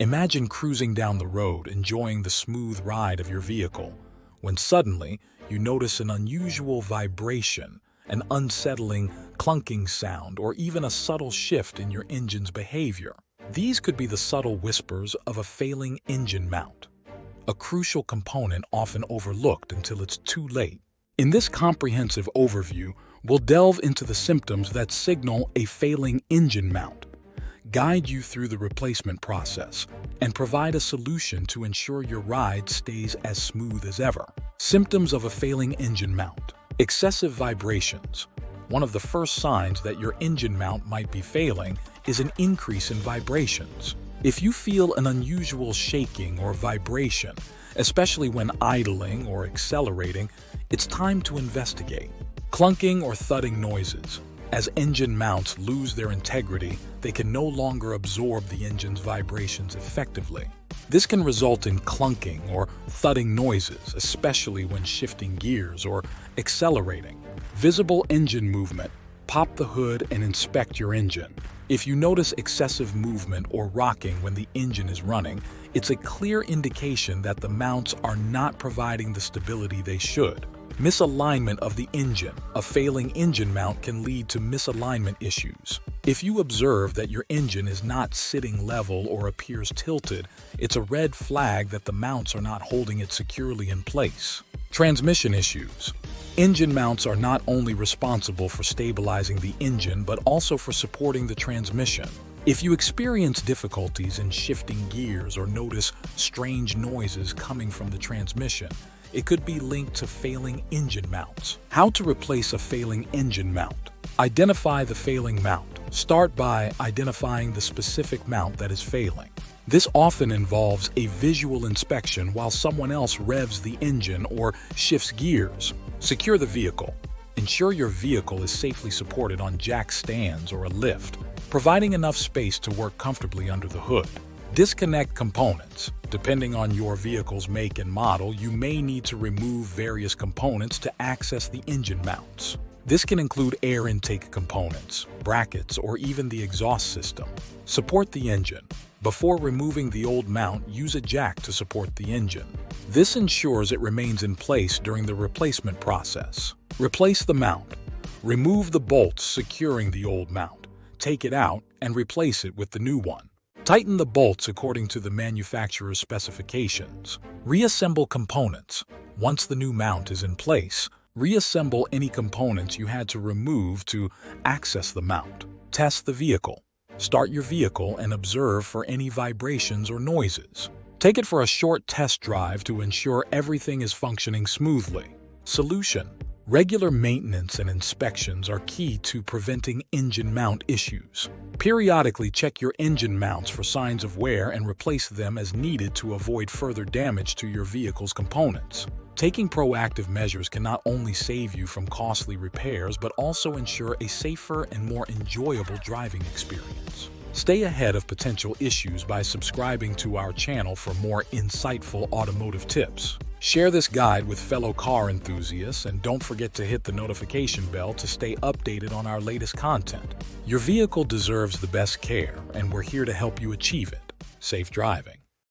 Imagine cruising down the road, enjoying the smooth ride of your vehicle, when suddenly you notice an unusual vibration, an unsettling, clunking sound, or even a subtle shift in your engine's behavior. These could be the subtle whispers of a failing engine mount, a crucial component often overlooked until it's too late. In this comprehensive overview, we'll delve into the symptoms that signal a failing engine mount, guide you through the replacement process, and provide a solution to ensure your ride stays as smooth as ever. Symptoms of a failing engine mount. Excessive vibrations. One of the first signs that your engine mount might be failing is an increase in vibrations. If you feel an unusual shaking or vibration, especially when idling or accelerating, it's time to investigate. Clunking or thudding noises. As engine mounts lose their integrity, they can no longer absorb the engine's vibrations effectively. This can result in clunking or thudding noises, especially when shifting gears or accelerating. Visible engine movement. Pop the hood and inspect your engine. If you notice excessive movement or rocking when the engine is running, it's a clear indication that the mounts are not providing the stability they should. Misalignment of the engine. A failing engine mount can lead to misalignment issues. If you observe that your engine is not sitting level or appears tilted, it's a red flag that the mounts are not holding it securely in place. Transmission issues. Engine mounts are not only responsible for stabilizing the engine, but also for supporting the transmission. If you experience difficulties in shifting gears or notice strange noises coming from the transmission, it could be linked to failing engine mounts. How to replace a failing engine mount. Identify the failing mount. Start by identifying the specific mount that is failing. This often involves a visual inspection while someone else revs the engine or shifts gears. Secure the vehicle. Ensure your vehicle is safely supported on jack stands or a lift, providing enough space to work comfortably under the hood. Disconnect components. Depending on your vehicle's make and model, you may need to remove various components to access the engine mounts. This can include air intake components, brackets, or even the exhaust system. Support the engine. Before removing the old mount, use a jack to support the engine. This ensures it remains in place during the replacement process. Replace the mount. Remove the bolts securing the old mount. Take it out and replace it with the new one. Tighten the bolts according to the manufacturer's specifications. Reassemble components. Once the new mount is in place, reassemble any components you had to remove to access the mount. Test the vehicle. Start your vehicle and observe for any vibrations or noises. Take it for a short test drive to ensure everything is functioning smoothly. Solution. Regular maintenance and inspections are key to preventing engine mount issues. Periodically check your engine mounts for signs of wear and replace them as needed to avoid further damage to your vehicle's components. Taking proactive measures can not only save you from costly repairs, but also ensure a safer and more enjoyable driving experience. Stay ahead of potential issues by subscribing to our channel for more insightful automotive tips. Share this guide with fellow car enthusiasts, and don't forget to hit the notification bell to stay updated on our latest content. Your vehicle deserves the best care, and we're here to help you achieve it. Safe driving.